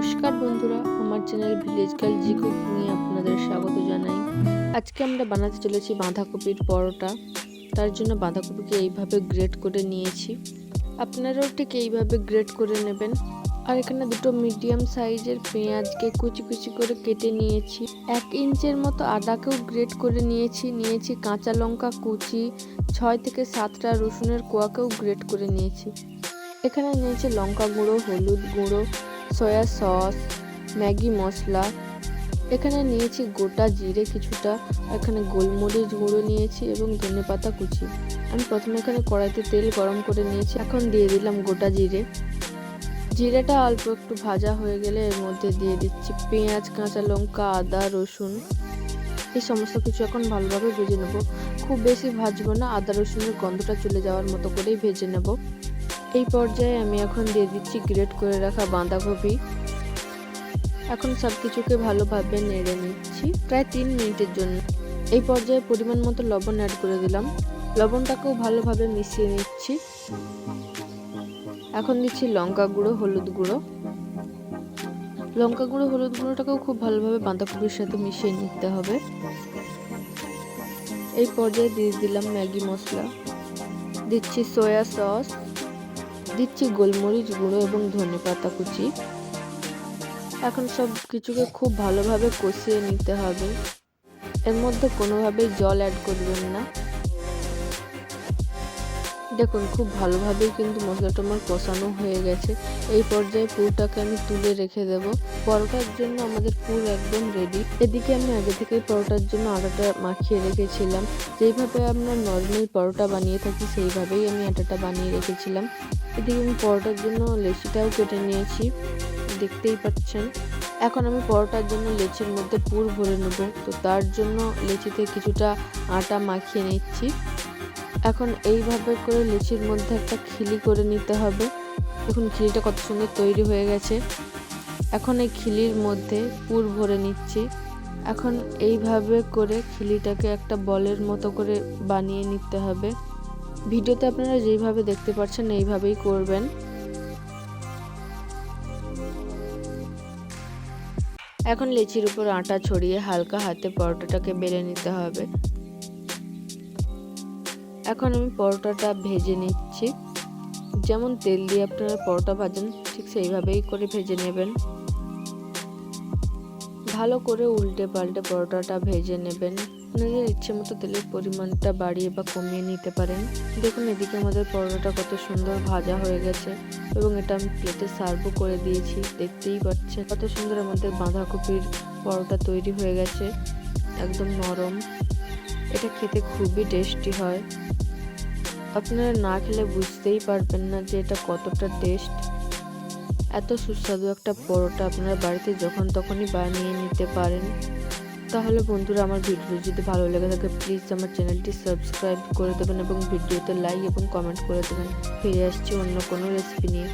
নমস্কার বন্ধুরা, আমার চ্যানেল ভিলেজ গার্ল জি কুকিংয়ে আপনাদের স্বাগত জানাই। আজকে আমরা বানাতে চলেছি বাঁধাকপির পরোটা। তার জন্য বাঁধাকপিকে এইভাবে গ্রেট করে নিয়েছি, আপনারাও ঠিক এইভাবে গ্রেট করে নেবেন। আর এখানে দুটো মিডিয়াম সাইজের পেঁয়াজকে কুচি কুচি করে কেটে নিয়েছি। 1 ইঞ্চের মতো আদাকেও গ্রেট করে নিয়েছি কাঁচা লঙ্কা কুচি, 6 থেকে 7টা রসুনের কোয়াকেও গ্রেট করে নিয়েছি। এখানে নিয়েছি লঙ্কা গুঁড়ো, হলুদ গুঁড়ো, সয়া সস, ম্যাগি মশলা। এখানে নিয়েছি গোটা জিরে কিছুটা, এখানে গোলমরিচ গুঁড়ো নিয়েছি এবং ধনেপাতা কুচি। আমি প্রথমে এখানে কড়াইতে তেল গরম করে নিয়েছি, এখন দিয়ে দিলাম গোটা জিরে। জিরেটা অল্প একটু ভাজা হয়ে গেলে এর মধ্যে দিয়ে দিচ্ছি পেঁয়াজ, কাঁচা লঙ্কা, আদা, রসুন। এই সমস্ত কিছু এখন ভালোভাবে ভেজে নেব। খুব বেশি ভাজবো না, আদা রসুনের গন্ধটা চলে যাওয়ার মতো করেই ভেজে নেব। এই পর্যায়ে আমি এখন দিয়ে দিচ্ছি গ্রেট করে রাখা বাঁধাকপি। এখন সব কিছুকে ভালোভাবে নেড়ে নিচ্ছি প্রায় 3 মিনিটের জন্য। এই পর্যায়ে পরিমাণ মতো লবণ অ্যাড করে দিলাম, লবণটাকেও ভালোভাবে মিশিয়ে নিচ্ছি। এখন দিচ্ছি লঙ্কা গুঁড়ো, হলুদ গুঁড়ো। লঙ্কা গুঁড়ো, হলুদ গুঁড়োটাকেও খুব ভালোভাবে বাঁধাকপির সাথে মিশিয়ে নিতে হবে। এই পর্যায়ে দিয়ে দিলাম ম্যাগি মশলা, দিচ্ছি সয়া সস, দিচ্ছি গোলমরিচ গুঁড়ো এবং ধনেপাতা কুচি। এখন সব কিছুকে খুব ভালোভাবে কষিয়ে নিতে হবে, এর মধ্যে কোনোভাবেই জল অ্যাড করবেন না। দেখুন খুব ভালোভাবেই কিন্তু মশলাটা আমার কষানো হয়ে গেছে। এই পর্যায়ে পুরটাকে আমি তুলে রেখে দেব। পরোটার জন্য আমাদের পুর একদম রেডি। এদিকে আমি আগে থেকে পরোটার জন্য আটাটা মাখিয়ে রেখেছিলাম। যেইভাবে আমরা নর্মাল পরোটা বানিয়ে থাকি সেইভাবেই আমি আটাটা বানিয়ে রেখেছিলাম। এদিকে আমি পরোটার জন্য লেচিটাও কেটে নিয়েছি, দেখতেই পাচ্ছেন। এখন আমি পরোটার জন্য লেচির মধ্যে পুর ভরে নেব, তো তার জন্য লেচিতে কিছুটা আটা মাখিয়ে নিচ্ছি। এখন এইভাবে করে লেচির মধ্যে একটা খিলি করে নিতে হবে। দেখুন খিলিটা কত সুন্দর তৈরি হয়ে গেছে। এখন এই খিলির মধ্যে পুর ভরে নিচ্ছি। এখন এইভাবে করে খিলিটাকে একটা বলের মতো করে বানিয়ে নিতে হবে। ভিডিওতে আপনারা যেইভাবে দেখতে পাচ্ছেন এইভাবেই করবেন। এখন লেচির উপর আটা ছড়িয়ে হালকা হাতে পরোটাটাকে বেলে নিতে হবে। এখন আমি পরোটাটা ভেজে নিচ্ছি। যেমন তেল দিয়ে আপনারা পরোটা ভাজেন ঠিক সেইভাবেই করে ভেজে নেবেন। ভালো করে উল্টে পাল্টে পরোটাটা ভেজে নেবেন। আপনাদের ইচ্ছে মতো তেলের পরিমাণটা বাড়িয়ে বা কমিয়ে নিতে পারেন। দেখুন এদিকে আমাদের পরোটাটা কত সুন্দর ভাজা হয়ে গেছে এবং এটা আমি প্লেটে সার্ভও করে দিয়েছি। দেখতেই পাচ্ছেন কত সুন্দর আমাদের বাঁধাকপির পরোটা তৈরি হয়ে গেছে, একদম নরম। এটা খেতে খুবই টেস্টি হয়। আপনারা না খেলে বুঝতেই পারবেন না যে এটা কতটা টেস্ট। এত সুস্বাদু একটা পরোটা আপনারা বাড়িতে যখন তখনই বানিয়ে নিতে পারেন। তাহলে বন্ধুরা আমার ভিডিও যদি ভালো লেগে থাকে প্লিজ আমার চ্যানেলটি সাবস্ক্রাইব করে দেবেন এবং ভিডিওতে লাইক এবং কমেন্ট করে দেবেন। ফিরে আসছি অন্য কোনো রেসিপি নিয়ে।